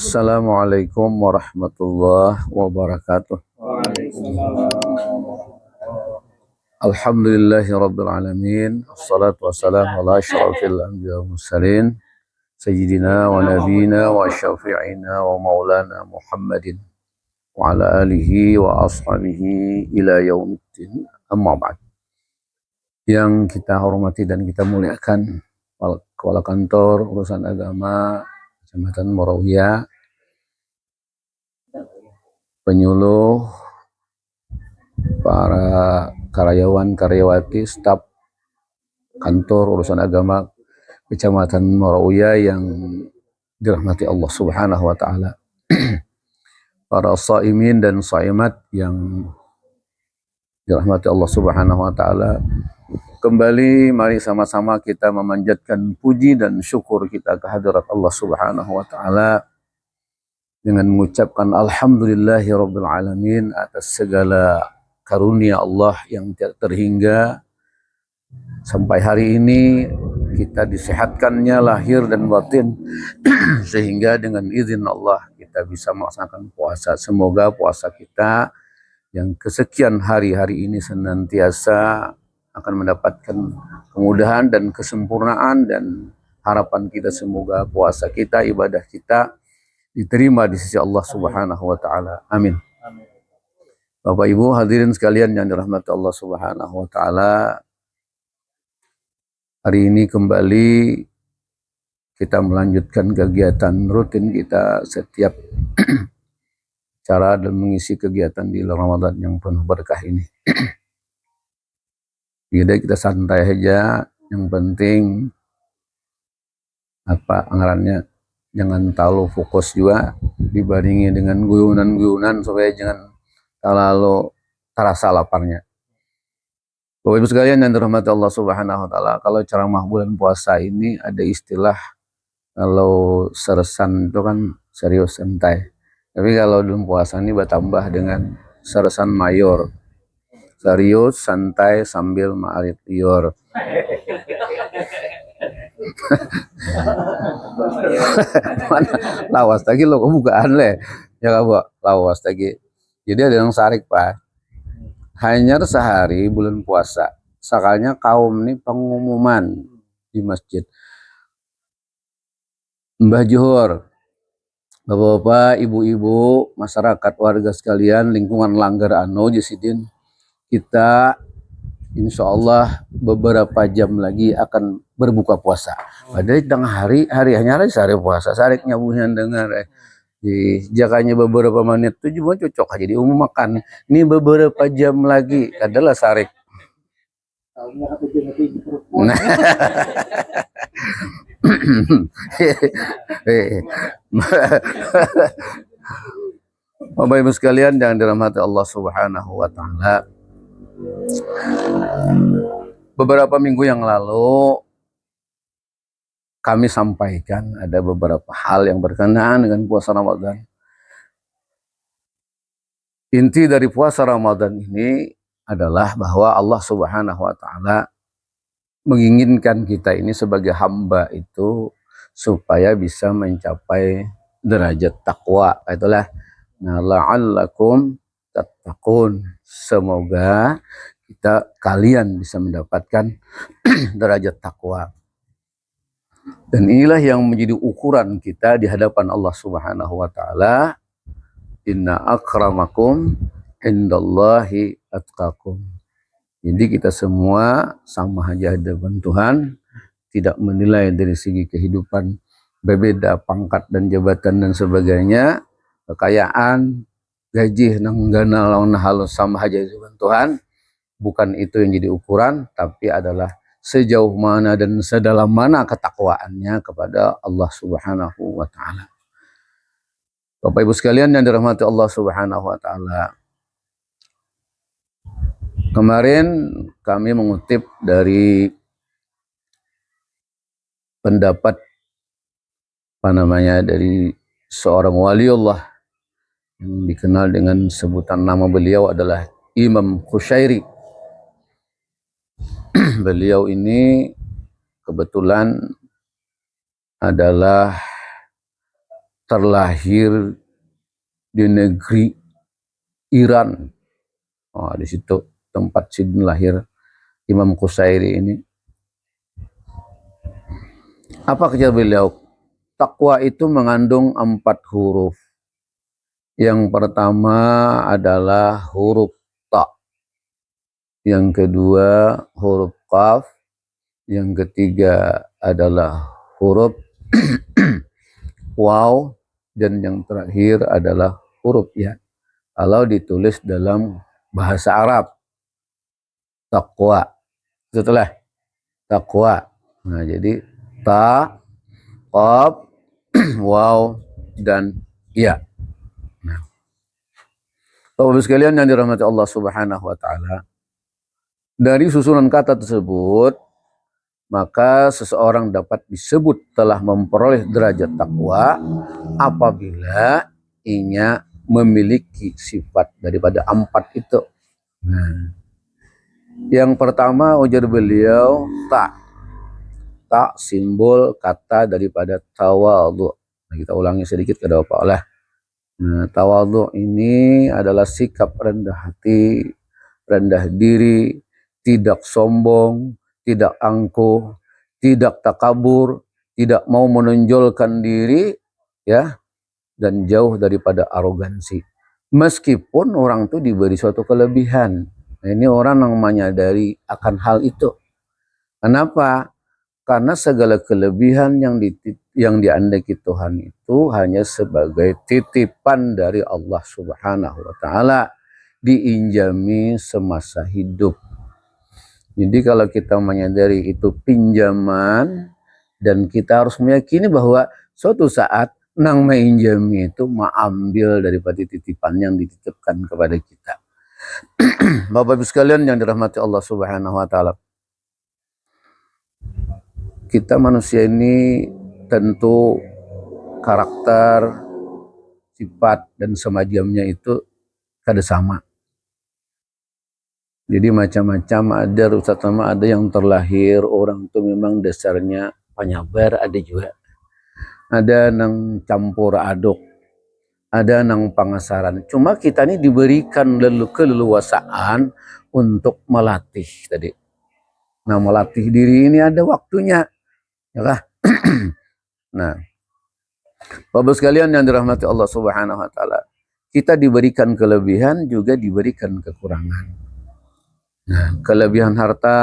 Assalamualaikum warahmatullahi wabarakatuh. Alhamdulillahi rabbil alamin. Assalatu wassalamu ala asyrafil anbiya wal mursalin sayyidina wa nabiyina wa syafi'ina wa maulana Muhammadin wa ala alihi wa ashabihi ila yaumiddin. Amma ba'd. Yang kita hormati dan kita muliakan Kepala Kantor Urusan Agama Kecamatan Morawiyah, penyuluh, para karyawan karyawati, staf kantor urusan agama Kecamatan Morawiyah yang dirahmati Allah Subhanahu wa taala. Para shaimin dan shaimat yang dirahmati Allah Subhanahu wa taala. Kembali mari sama-sama kita memanjatkan puji dan syukur kita kehadirat Allah Subhanahu wa taala dengan mengucapkan alhamdulillahirabbil alamin atas segala karunia Allah yang tidak terhingga. Sampai hari ini kita disehatkannya lahir dan batin sehingga dengan izin Allah kita bisa melaksanakan puasa. Semoga puasa kita yang kesekian hari ini senantiasa akan mendapatkan kemudahan dan kesempurnaan, dan harapan kita semoga puasa kita, ibadah kita diterima di sisi Allah Subhanahu wa taala. Amin. Bapak Ibu hadirin sekalian yang dirahmati Allah Subhanahu wa taala, hari ini kembali kita melanjutkan kegiatan rutin kita setiap cara dan mengisi kegiatan di Ramadan yang penuh berkah ini. Jadi kita santai aja, yang penting anggarannya jangan terlalu fokus juga dibandingin dengan guyonan-guyonan supaya jangan terlalu terasa laparnya. Bapak Ibu sekalian yang dirahmati Allah Subhanahu wa taala, kalau ceramah bulan puasa ini ada istilah, kalau seresan itu kan serius santai. Tapi kalau bulan puasa ini bertambah dengan seresan mayor. Serius santai sambil ma'arif liur. Lawas lagi lo kebukaan le. Ya kamu lawas lagi. Jadi ada yang sarik Pak. Hanya sehari bulan puasa. Sakalnya kaum ini pengumuman di masjid. Mbah Johor, Bapak-bapak, ibu-ibu, masyarakat, warga sekalian, lingkungan Langgar Ano, Jasidin, kita insya Allah beberapa jam lagi akan berbuka puasa. Padahal di tengah hanya sehari puasa, sarik nyabuhan dengar di jakanya beberapa menit itu cuma cocok aja diumumkan. Ini beberapa jam lagi adalah sarik. Nah. Bapak Ibu sekalian yang dirahmati Allah Subhanahu wa taala, beberapa minggu yang lalu kami sampaikan ada beberapa hal yang berkenaan dengan puasa Ramadan. Inti dari puasa Ramadan ini adalah bahwa Allah Subhanahu wa taala menginginkan kita ini sebagai hamba itu supaya bisa mencapai derajat takwa. Itulah la'allakum tattaqun. Semoga kalian bisa mendapatkan derajat takwa. Dan inilah yang menjadi ukuran kita di hadapan Allah Subhanahu wa taala. Inna akramakum indallahi atqakum. Jadi kita semua sama aja di hadapan Tuhan, tidak menilai dari segi kehidupan, berbeda pangkat dan jabatan dan sebagainya, kekayaan, gaji, nanggana lawan halus sama aja di hadapan Tuhan. Bukan itu yang jadi ukuran, tapi adalah sejauh mana dan sedalam mana ketakwaannya kepada Allah Subhanahu wa taala. Bapak Ibu sekalian yang dirahmati Allah Subhanahu wa taala, kemarin kami mengutip dari pendapat dari seorang waliullah yang dikenal dengan sebutan nama beliau adalah Imam Qushairi. Beliau ini kebetulan adalah terlahir di negeri Iran. Oh, di situ tempat sidin lahir Imam Qusairi ini. Apa kata beliau? Takwa itu mengandung 4 huruf. Yang pertama adalah huruf ta. Yang kedua huruf qaf. Yang ketiga adalah huruf waw. Dan yang terakhir adalah huruf ya. Kalau ditulis dalam bahasa Arab, taqwa. Setelah taqwa. Nah, jadi ta, qaf, waw, dan ya. Nah, Bapak-Ibu sekalian yang dirahmati Allah Subhanahu wa taala, dari susunan kata tersebut, maka seseorang dapat disebut telah memperoleh derajat takwa apabila ia memiliki sifat daripada 4 itu. Nah, yang pertama ujar beliau ta. Ta simbol kata daripada tawadhu. Nah, kita ulangi sedikit ke Bapak lah. Nah, tawadhu ini adalah sikap rendah hati, rendah diri, tidak sombong, tidak angkuh, tidak takabur, tidak mau menonjolkan diri, ya, dan jauh daripada arogansi. Meskipun orang itu diberi suatu kelebihan. Nah, ini orang yang menyadari akan hal itu. Kenapa? Karena segala kelebihan yang diandaki Tuhan itu hanya sebagai titipan dari Allah Subhanahu wa taala, diinjami semasa hidup. Jadi kalau kita menyadari itu pinjaman, dan kita harus meyakini bahwa suatu saat nang menjami itu mengambil daripada titipan yang dititipkan kepada kita. Bapak-Ibu sekalian yang dirahmati Allah Subhanahu wa taala, kita manusia ini tentu karakter, sifat dan semacamnya itu kada sama. Jadi macam-macam, ada yang terlahir orang itu memang dasarnya penyabar, ada juga ada nang campur aduk, ada nang pangasaran. Cuma kita ini diberikan keleluasaan untuk melatih tadi. Nah, melatih diri ini ada waktunya, ya lah. Nah, Bapak sekalian yang dirahmati Allah Subhanahu wa taala, kita diberikan kelebihan juga diberikan kekurangan. Nah, kelebihan harta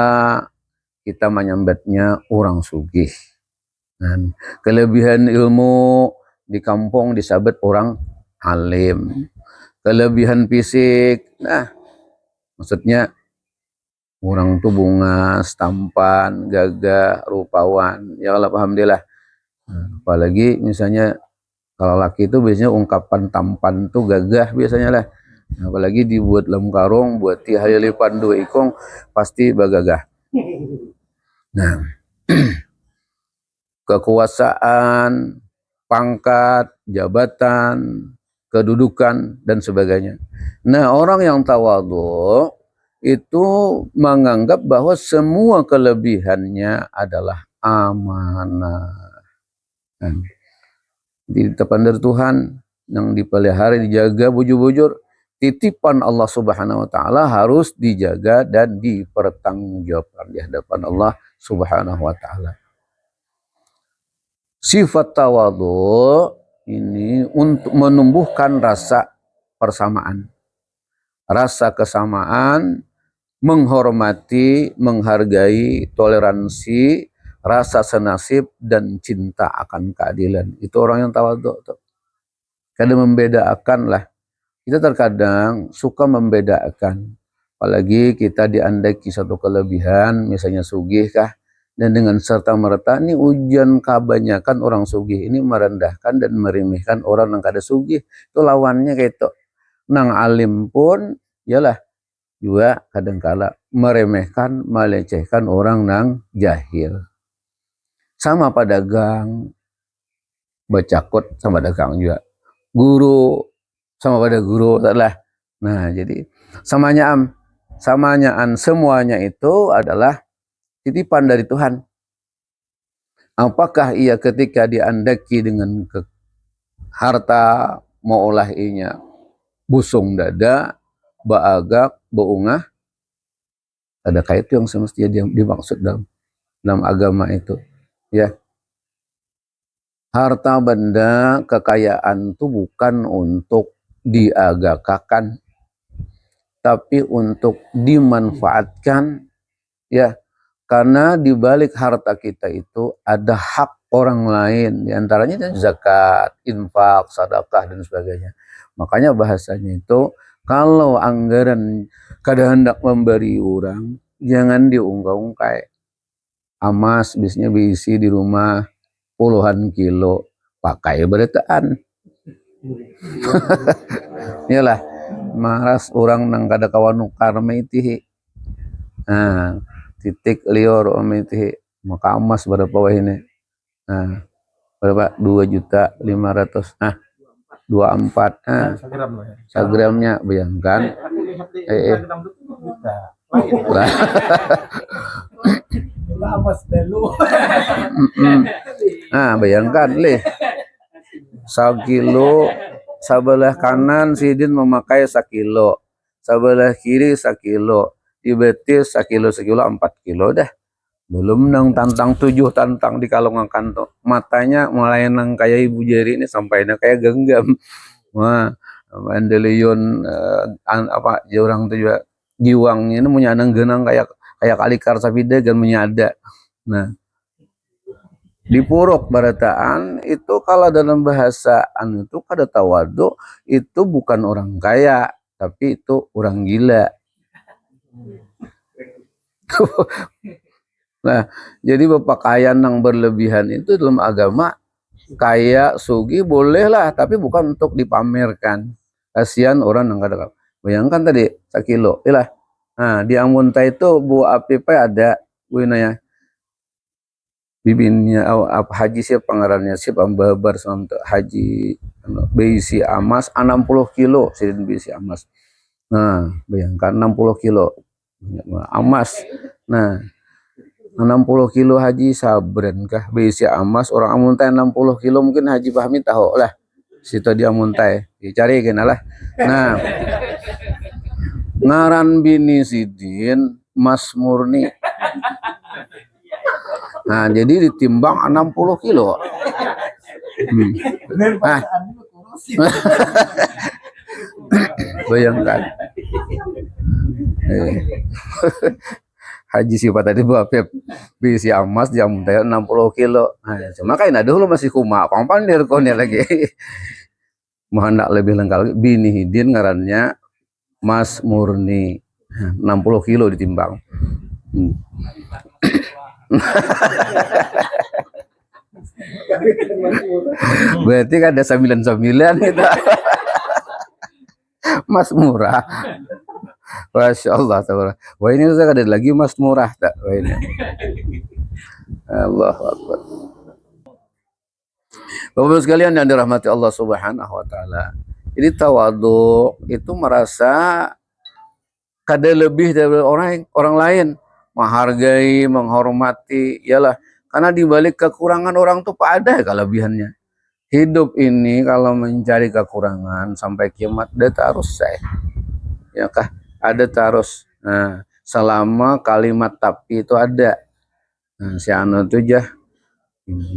kita menyambatnya orang sugih. Dan kelebihan ilmu di kampung disabet orang alim. Kelebihan fisik, nah maksudnya orang tuh bungas, tampan, gagah, rupawan. Ya Allah, alhamdulillah. Nah, apalagi misalnya kalau laki itu biasanya ungkapan tampan tuh gagah biasanya lah. Nah, apalagi dibuat dalam karung, buat tihayalipan dua ikong, pasti bagagah. Nah, kekuasaan, pangkat, jabatan, kedudukan, dan sebagainya. Nah, orang yang tawadhu itu menganggap bahwa semua kelebihannya adalah amanah. Dititipkan dari Tuhan yang dipelihara, dijaga bujur-bujur. Titipan Allah Subhanahu wa taala harus dijaga dan dipertanggungjawabkan di hadapan Allah Subhanahu wa taala. Sifat tawadhu ini untuk menumbuhkan rasa persamaan, rasa kesamaan, menghormati, menghargai, toleransi, rasa senasib, dan cinta akan keadilan. Itu orang yang tawadhu. Kadang membedakan lah. Kita terkadang suka membedakan. Apalagi kita diandaki satu kelebihan, misalnya sugih kah, dan dengan serta merta ini ujian kebanyakan orang sugih ini merendahkan dan meremehkan orang yang kada sugih. Itu lawannya kayak itu. Nang alim pun yalah juga kadangkala meremehkan, melecehkan orang nang jahil. Sama pedagang, bacakut sama dagang juga. Guru sama pada guru adalah. Nah, jadi samanyaan semuanya itu adalah titipan dari Tuhan. Apakah ia ketika diandaki dengan harta mau olah inya busung dada, baagak, beungah, adakah itu yang semestinya dimaksud dalam agama itu? Ya, harta benda kekayaan itu bukan untuk diagakakan, tapi untuk dimanfaatkan, ya. Karena di balik harta kita itu ada hak orang lain, diantaranya zakat, infak, sedekah dan sebagainya. Makanya bahasanya itu kalau anggaran kada hendak memberi orang, jangan diungkai-ungkai. Amas bisnya diisi di rumah puluhan kilo, pakai beretaan. Iyalah, maras orang nang kada kawan nukar maitihi. Nah, titik lior omitihi maka emas berapa wah ini. Nah, berapa? 2.500.000. Nah, 24. Nah, sagramnya bayangkan. Nah, bayangkan leh. 1 kilo sebelah kanan sidin memakai 1 kilo, sebelah kiri 1 kilo, di betis 1 kilo 4 kilo dah. Belum nang tantang 7 tantang di kalongan kanto, matanya mulai nang kayak ibu jari ini sampai nang kayak genggam. Wah, andelion apa orang tuh juga giwangnya ini punya nang genang kayak kali karsapida kan menyada. Nah, di purok barataan itu kalau dalam bahasa itu kada tawadu itu bukan orang kaya, tapi itu orang gila. Nah, jadi berpakaian yang berlebihan itu dalam agama kaya sugi bolehlah, tapi bukan untuk dipamerkan. Kasihan orang yang kada. Bayangkan tadi 1 kilo, ilah. Nah, di Amuntai itu Bu Apipa ada winaya bibinnya apa haji siapa pangarannya siapa ambabar sama haji beisi amas 60 kilo sidin beisi amas. Nah, bayangkan 60 kilo emas. Nah, 60 kilo haji sabren kah beisi emas orang Amuntai 60 kilo mungkin Haji Fahmi tahu lah. Situ dia Amuntai, dicari kena lah. Nah, ngaran bini sidin Mas Murni. Nah, jadi ditimbang 60 kilo. Nah, bayangkan. Haji sifat tadi Bapep bisi emas jam 60 kilo. Nah, cuma kain dulu masih kuma, pangpan dirkonnya lagi. Mau hendak lebih lengkap lagi, bini hidin ngarannya Mas Murni. 60 kilo ditimbang. Berarti kan ada 99 itu. Mas murah. Masya Allah. Wah, ini saya ada lagi mas murah tak? Wah, ini. Allahu Akbar. Bapak-Bapak sekalian yang dirahmati Allah Subhanahu wa taala. Jadi tawadhu itu merasa kada lebih dari orang lain, menghargai, menghormati, ialah karena dibalik kekurangan orang tuh ada kelebihannya. Hidup ini kalau mencari kekurangan sampai kiamat dia harus saya. Ya kah? Ada terus. Nah, selama kalimat tapi itu ada. Nah, si anu itu jah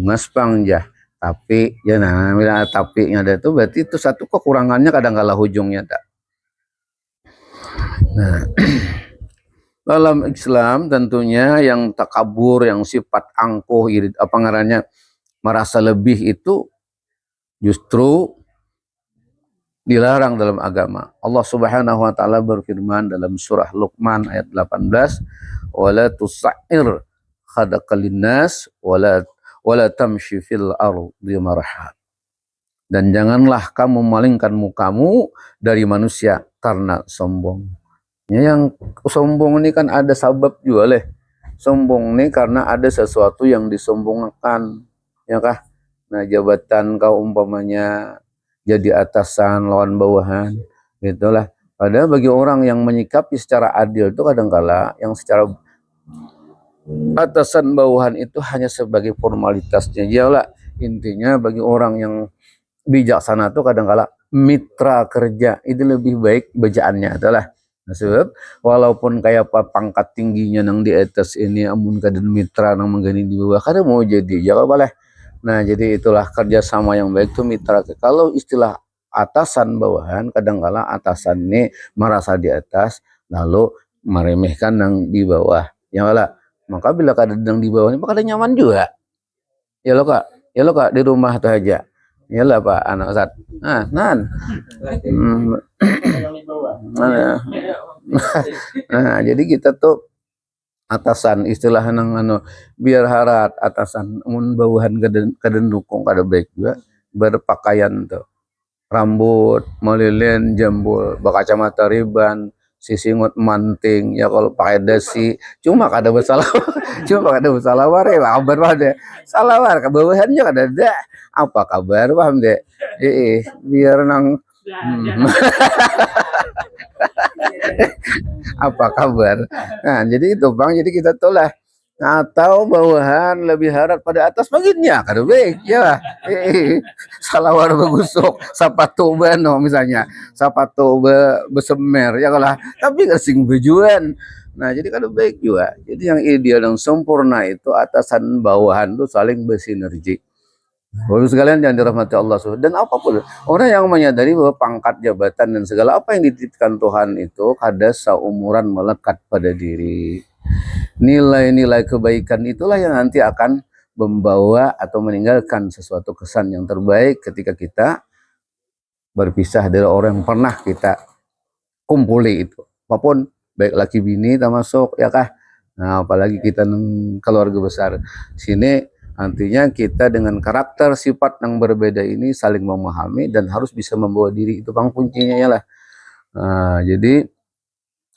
ngaspang jah. Tapi ya nah bila tapi ada itu berarti itu satu kekurangannya kadang kala ujungnya tak. Nah, dalam Islam tentunya yang takabur, yang sifat angkuh, irit, apa ngarannya merasa lebih itu justru dilarang dalam agama. Allah Subhanahu wa taala berfirman dalam surah Luqman ayat 18, "Wala tusa'ir khadaqal linnas wala tamshi fil ardi marha." Dan janganlah kamu malingkan mukamu dari manusia karena sombong. Yang sombong ini kan ada sebab juga leh. Sombong ini karena ada sesuatu yang disombongkan, ya kah? Nah, jabatan kau umpamanya jadi atasan lawan bawahan, gitulah. Padahal bagi orang yang menyikapi secara adil itu kadangkala yang secara atasan bawahan itu hanya sebagai formalitasnya. Iyalah, intinya bagi orang yang bijaksana itu kadang-kala mitra kerja itu lebih baik bacaannya adalah. Nah, sebab walaupun kayak apa pangkat tingginya nang di atas ini amun kaden mitra nang menggani di bawah kada mau jadi jawab boleh. Nah jadi itulah kerjasama yang baik itu mitra. Kalau istilah atasan bawahan kadang-kala atasan ini merasa di atas lalu meremehkan yang di bawah ya lah. Maka bila kada yang di bawah ini kada nyaman juga ya lo kak di rumah tuh aja ya lah pak anak Ustaz. Nan nah jadi kita tuh atasan istilah nang biar harat atasan mun bawahan kaden dukung kada baik juga berpakaian tuh rambut melilin jambul berkacamata riban sisingut manting ya kalau pakai dasi cuma kada bersalah cuma kada bersalah ware kabar deh salawar ke bawahannya kada ada apa kabar paham deh biar nang apa kabar nah jadi itu bang jadi kita tolak atau bawahan lebih harap pada atas bagiannya kada baik ya salawar bagusuk sapatu bano misalnya sapatu besemer ya kalah tapi kesing bejuan nah jadi kada baik juga jadi yang ideal yang sempurna itu atasan bawahan tuh saling bersinergi. Bapak sekalian yang dirahmati Allah dan apapun orang yang menyadari bahwa pangkat jabatan dan segala apa yang dititipkan Tuhan itu kada seumuran melekat pada diri. Nilai-nilai kebaikan itulah yang nanti akan membawa atau meninggalkan sesuatu kesan yang terbaik ketika kita berpisah dari orang yang pernah kita kumpuli itu. Apapun baik laki bini termasuk ya kah. Nah, apalagi kita keluarga besar. Sini artinya kita dengan karakter sifat yang berbeda ini saling memahami dan harus bisa membawa diri itu bang kuncinya ya lah. Nah, jadi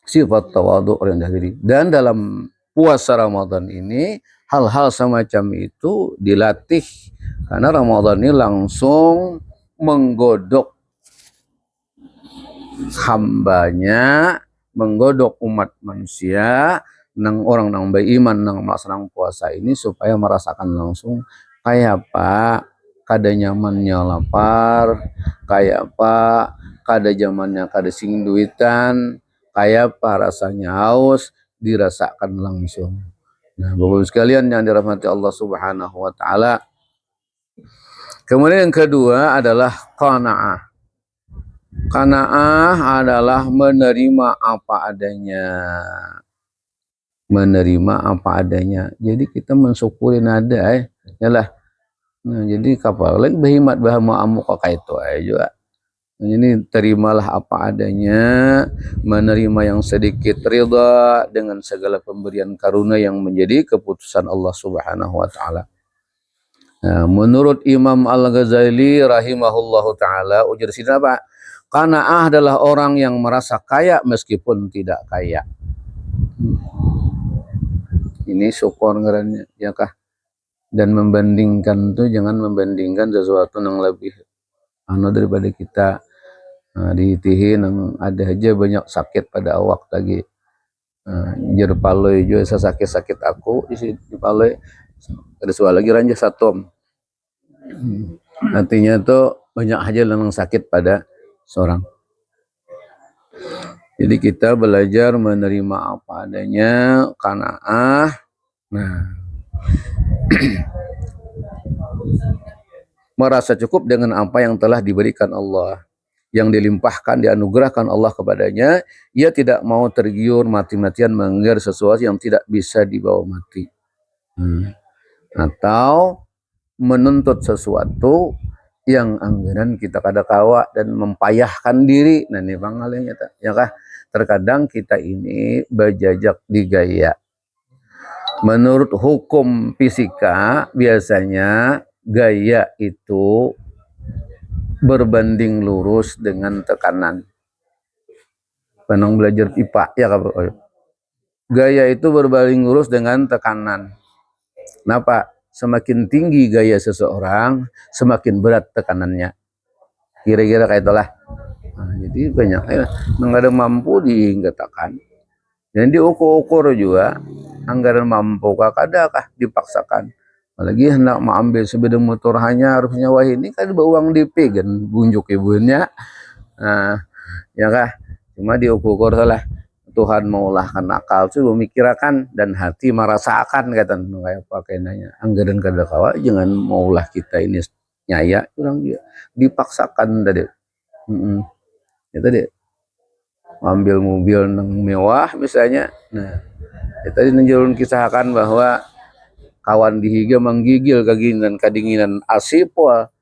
sifat tawadhu rendah diri dan dalam puasa Ramadan ini hal-hal semacam itu dilatih karena Ramadan ini langsung menggodok hambanya, menggodok umat manusia nang orang nang beriman nang melaksanakan puasa ini supaya merasakan langsung kayak apa kada nyamannya lapar, kayak apa kada zamannya kada sing duitan, kayak apa rasanya haus dirasakan langsung. Nah, Bapak sekalian yang dirahmati Allah Subhanahu wa taala. Kemudian yang kedua adalah qanaah. Qanaah adalah menerima apa adanya. Menerima apa adanya. Jadi kita mensyukuri nada yalah. Nah, jadi kapal lain berhimat bahama amuk kayak itu juga. Nah, ini terimalah apa adanya, menerima yang sedikit ridha dengan segala pemberian karunia yang menjadi keputusan Allah Subhanahu wa taala. Nah, menurut Imam Al-Ghazali rahimahullahu taala ujar sini apa? Qanaah adalah orang yang merasa kaya meskipun tidak kaya. Ini syukur ngarannya ya kah? Dan membandingkan tuh jangan membandingkan sesuatu yang lebih daripada kita. Nah, diitihin yang ada aja banyak sakit pada awak lagi. Jer paloi juga sakit-sakit aku isi di paloi ada soal lagi ranjah satom. Artinya tuh banyak aja yang sakit pada seorang. Jadi kita belajar menerima apa adanya, qanaah. Nah, merasa cukup dengan apa yang telah diberikan Allah, yang dilimpahkan, dianugerahkan Allah kepadanya. Ia tidak mau tergiur mati-matian mengejar sesuatu yang tidak bisa dibawa mati. Atau menuntut sesuatu yang anggaran kita kada kawa dan mempayahkan diri. Nah ini bang halnya ya kah? Terkadang kita ini berjajak di gaya. Menurut hukum fisika biasanya gaya itu berbanding lurus dengan tekanan. Penang belajar IPA ya kak. Gaya itu berbanding lurus dengan tekanan. Kenapa? Semakin tinggi gaya seseorang, semakin berat tekanannya. Kira-kira kayak itulah. Nah, jadi banyak nggak ada mampu dikatakan. Dan diukur-ukur juga anggaran mampu kah dipaksakan. apalagi hendak mengambil sepeda motor hanya harusnya wah ini kan uang DP kan bunjuk ibunya. Nah, ya kah cuma diukur salah Tuhan maulah kan akal tuh memikirkan dan hati merasakan kata kayak pakai nanya anggaran kada kawa jangan maulah kita ini nyaya orang dia dipaksakan tadi. Ya tadi ambil mobil yang mewah misalnya. Nah, ya tadi menjurun kisahkan bahwa kawan dihiga menggigil keginginan kadinginan asipol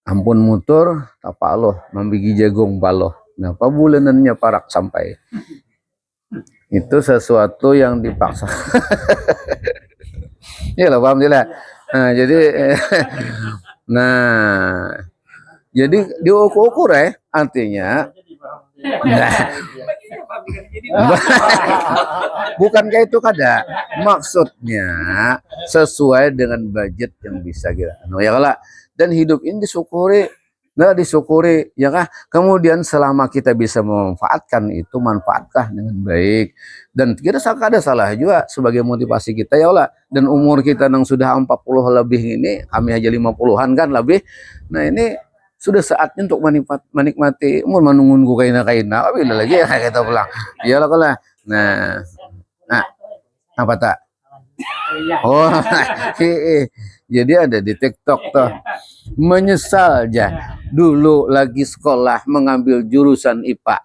ampun motor apa Allah membigi jagong paloh. Nah, pabulanannya parak sampai itu sesuatu yang dipaksa. Ya lah paham lah. Nah, jadi nah jadi diukur artinya bukankah itu kada maksudnya sesuai dengan budget yang bisa kita ya lah dan hidup ini disyukuri ya kah kemudian selama kita bisa memanfaatkan itu manfaatkah dengan baik dan kita ada salah juga sebagai motivasi kita ya Allah dan umur kita yang sudah 40 lebih ini kami aja 50-an kan lebih. Nah ini sudah saatnya untuk menikmati umur menunggu kaina tapi udah lagi ya kita pulang iyalah kalah. Nah apa tak oh jadi ada di TikTok tuh menyesal aja dulu lagi sekolah mengambil jurusan IPA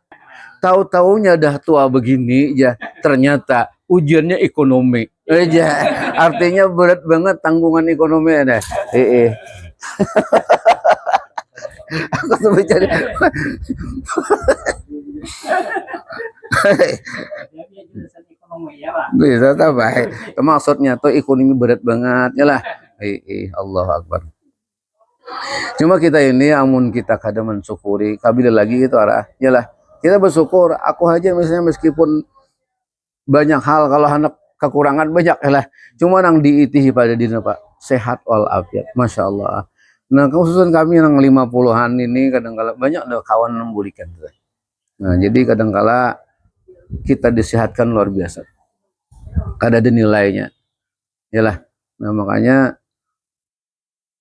tahu-taunya dah tua begini ya ternyata ujiannya ekonomi aja artinya berat banget tanggungan ekonomi ada aku tuh mencari bisa tak baik maksudnya tuh ekonomi berat banget ya lah. Allah Akbar. Cuma kita ini amun kita kadang mensyukuri kabila lagi itu arah ya lah kita bersyukur aku aja misalnya meskipun banyak hal kalau anak kekurangan banyak ya lah cuma nang diitihi pada dina Pak sehat walafiat Masya Allah. Nah khususan kami yang 50-an ini kadang-kala banyak ada kawan membulikan. Nah jadi kadang-kala kita disehatkan luar biasa. Kada ada nilainya. Yalah. Nah makanya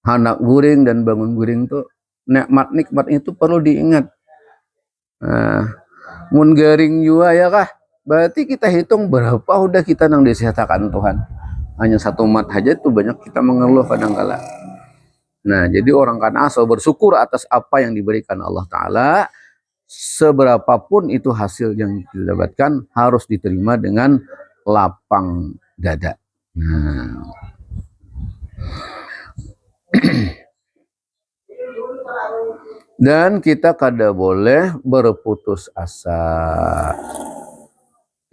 anak guring dan bangun guring tuh nikmat itu perlu diingat. Nah, mun garing juga ya kah? Berarti kita hitung berapa udah kita nang disehatkan Tuhan. Hanya satu mat aja tuh banyak kita mengeluh kadang-kala. Nah, jadi orang kan asal bersyukur atas apa yang diberikan Allah Ta'ala. Seberapapun itu hasil yang didapatkan harus diterima dengan lapang dada. Nah. Dan kita kada boleh berputus asa.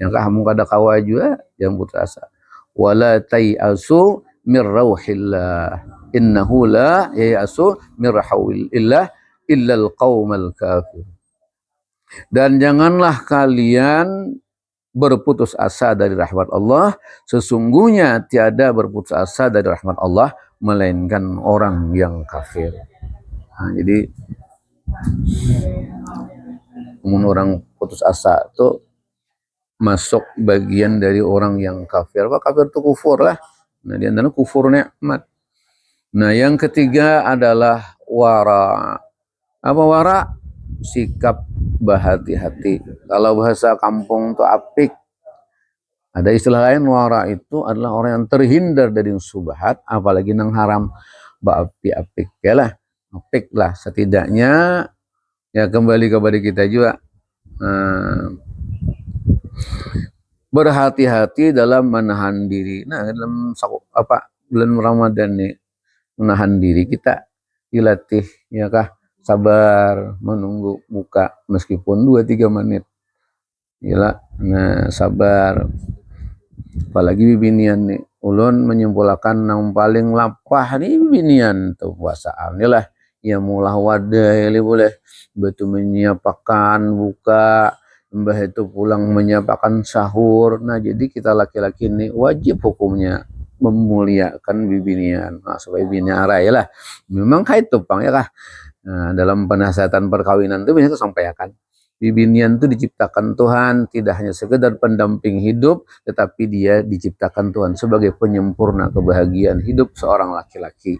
Yang kamu kada kawa juga yang putus asa. Wala tai'asu mir rauhillah. Innahu la yai'asu mir rauhillah illal qaumal kafir. Dan janganlah kalian berputus asa dari rahmat Allah. Sesungguhnya tiada berputus asa dari rahmat Allah melainkan orang yang kafir. Nah, jadi orang putus asa itu masuk bagian dari orang yang kafir. Apa kafir itu kufur lah. Nah, di antara kufur nikmat. Nah, yang ketiga adalah wara. Apa wara? Sikap berhati-hati. Kalau bahasa kampung itu apik. Ada istilah lain wara itu adalah orang yang terhindar dari subhat, apalagi nang haram. Apik ya lah. Apik lah setidaknya ya kembali kepada kita juga berhati-hati dalam menahan diri. Nah dalam bulan Ramadan nih menahan diri kita dilatih ya kah sabar menunggu buka meskipun 2-3 menit gila. Nah sabar apalagi bibinian nih ulun menyimpulkan yang paling lapah nih bibinian tuh puasaan lah ya mulah wadah ya boleh betul menyiapkan buka mbah itu pulang menyiapkan sahur. Nah jadi kita laki-laki ini wajib hukumnya memuliakan bibinian. Nah, supaya bibinian arai lah memang kait tupang ya kah. Nah, dalam penasihatan perkawinan itu banyak kesampaikan Bibinian itu diciptakan Tuhan tidak hanya sekedar pendamping hidup, tetapi dia diciptakan Tuhan sebagai penyempurna kebahagiaan hidup seorang laki-laki.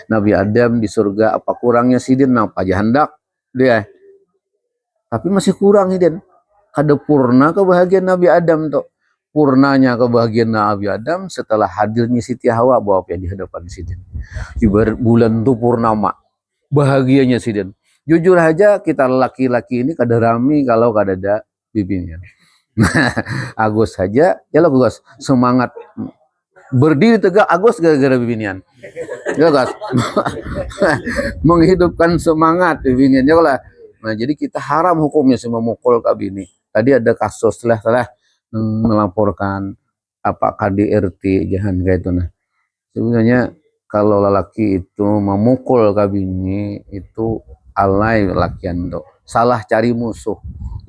Nabi Adam di surga, apa kurangnya sidin? Apa aja hendak dia, tapi masih kurang sidin. Kada purna kebahagiaan Nabi Adam tuh. Purnanya kebahagiaan Nabi Adam setelah hadirnya Siti Hawa bawa di hadapan sidin. Ibarat bulan tuh purnama, bahagianya sidin. Jujur aja kita laki-laki ini kada rami kalau kada ada bibinya. Agus saja, ya lo Gus, semangat berdiri tegak Agus gara-gara bibinian. Ya Gus, menghidupkan semangat bibinian ya lah. Nah jadi kita haram hukumnya semua memukul kabini. Tadi ada kasus telah melaporkan apa KDRT jangan kayak itu nah. Sebenarnya kalau lelaki itu memukul kabini itu alay lakian tuh, salah cari musuh.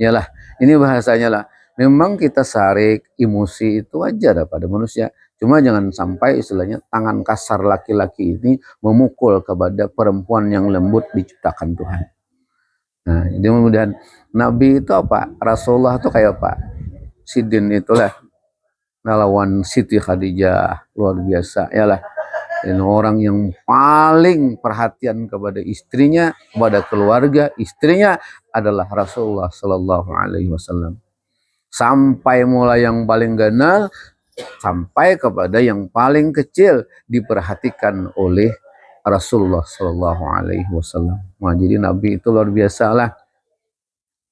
Yalah, ini bahasanya lah. Memang kita sarik emosi itu wajar pada manusia. Cuma jangan sampai istilahnya tangan kasar laki-laki ini memukul kepada perempuan yang lembut diciptakan Tuhan. Nah, jadi kemudian Nabi itu apa? Rasulullah itu kayak apa? Sidin itulah ngelawan Siti Khadijah luar biasa. Yalah. Dan orang yang paling perhatian kepada istrinya, kepada keluarga istrinya adalah Rasulullah Sallallahu Alaihi Wasallam. Sampai mulai yang paling ganal sampai kepada yang paling kecil diperhatikan oleh Rasulullah Sallallahu Alaihi Wasallam. Nah, jadi Nabi itu luar biasa lah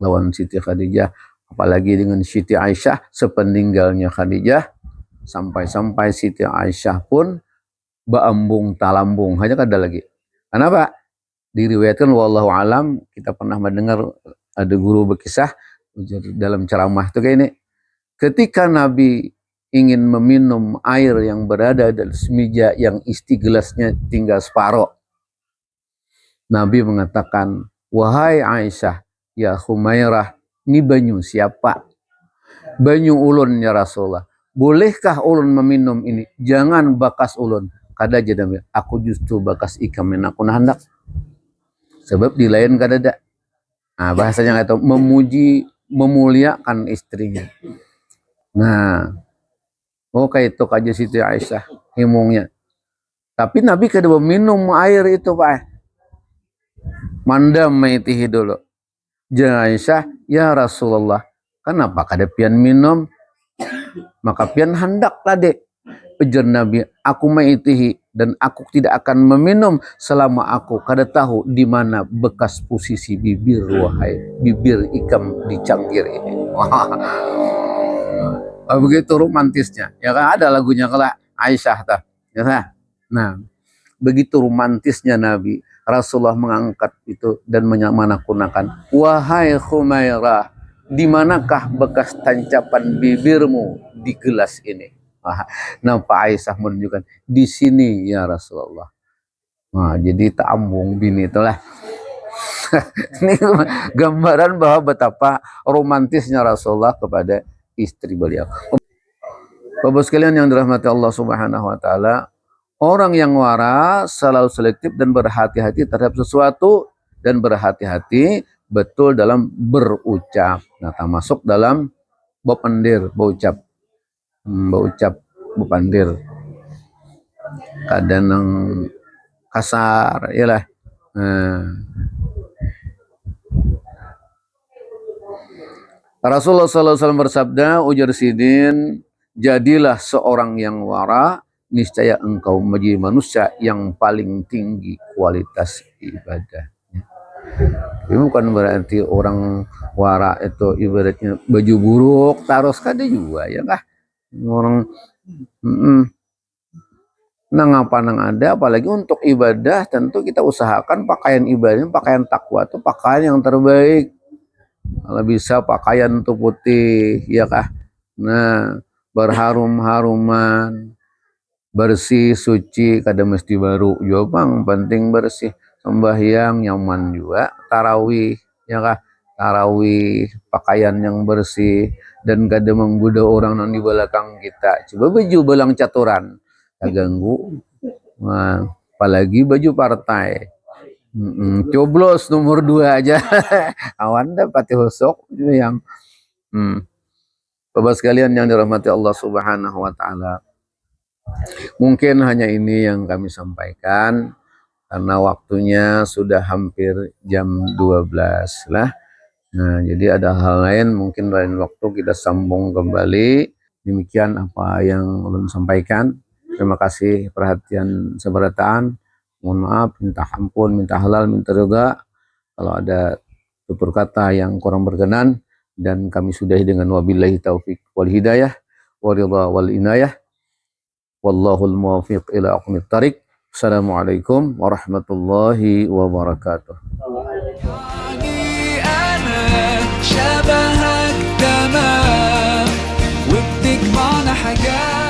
lawan Siti Khadijah, apalagi dengan Siti Aisyah sepeninggalnya Khadijah, sampai-sampai Siti Aisyah pun baambung talambung hanya kada lagi. Kenapa? Diriwayatkan wallahu alam, kita pernah mendengar ada guru berkisah dalam ceramah itu kayak ini. Ketika Nabi ingin meminum air yang berada di meja yang isi gelasnya tinggal separuh, Nabi mengatakan, wahai Aisyah, ya Humairah, ini banyu siapa? Banyu ulun ya Rasulullah. Bolehkah ulun meminum ini? Jangan bakas ulun. Kada aja Nabi, aku justru bakas ikamen aku nah hendak. Sebab di lain kada ada. Nah, bahasanya kata memuji, memuliakan istrinya. Nah, kayak itu aja Siti Aisyah himungnya. Tapi Nabi kada minum air itu Pak. Mandam maitihi dulu. Jangan Aisyah, ya Rasulullah, kenapa kada pian minum? Maka pian hendak tadi. Ujar Nabi, aku maitihi dan aku tidak akan meminum selama aku kada tahu di mana bekas posisi bibir wahai bibir ikam di cangkir ini. Begitu romantisnya. Ya kan ada lagunya kalau Aisyah tah. Ya kan? Nah, begitu romantisnya Nabi Rasulullah mengangkat itu dan menyamanakunakan, wahai Khumairah, di manakah bekas tancapan bibirmu di gelas ini? Nah, Pak Aisyah menunjukkan di sini ya Rasulullah. Nah, jadi taambung bini itulah. Ini gambaran bahwa betapa romantisnya Rasulullah kepada istri beliau. Bapak sekalian yang dirahmati Allah Subhanahu wa taala, orang yang waras selalu selektif dan berhati-hati terhadap sesuatu dan berhati-hati betul dalam berucap. Nah, termasuk dalam bependir, berucap. Bepandir kadang yang kasar ialah Rasulullah SAW bersabda, ujar Sidin, jadilah seorang yang wara, niscaya engkau menjadi manusia yang paling tinggi kualitas ibadah. Ini bukan berarti orang wara itu ibaratnya baju buruk taros kada juga ya kah? Orang nang apa nang ada, apalagi untuk ibadah tentu kita usahakan pakaian ibadah, pakaian takwa itu pakaian yang terbaik. Kalau bisa pakaian itu putih ya kah? Nah, berharum-haruman, bersih, suci, kada mesti baru juga bang, penting bersih. Sembahyang nyaman juga, tarawih ya kah? Tarawih pakaian yang bersih dan kada menggoda orang yang di belakang kita. Coba baju belang caturan, tak ganggu. Nah, apalagi baju partai. Coblos nomor 2 aja. Awan dapat husuk yang Bapak sekalian yang dirahmati Allah Subhanahu wa taala. Mungkin hanya ini yang kami sampaikan karena waktunya sudah hampir jam 12 lah. Nah, jadi ada hal lain mungkin lain waktu kita sambung kembali. Demikian apa yang ulun sampaikan. Terima kasih perhatian seberataan. Mohon maaf, minta ampun, minta halal, minta juga kalau ada tutur kata yang kurang berkenan, dan kami sudahi dengan wabillahi taufik wal hidayah waridha wal inayah wallahul muwaffiq ila aqwamit thariq. Assalamualaikum warahmatullahi wabarakatuh. أنا شبهك تمام وبتجمعنا حاجات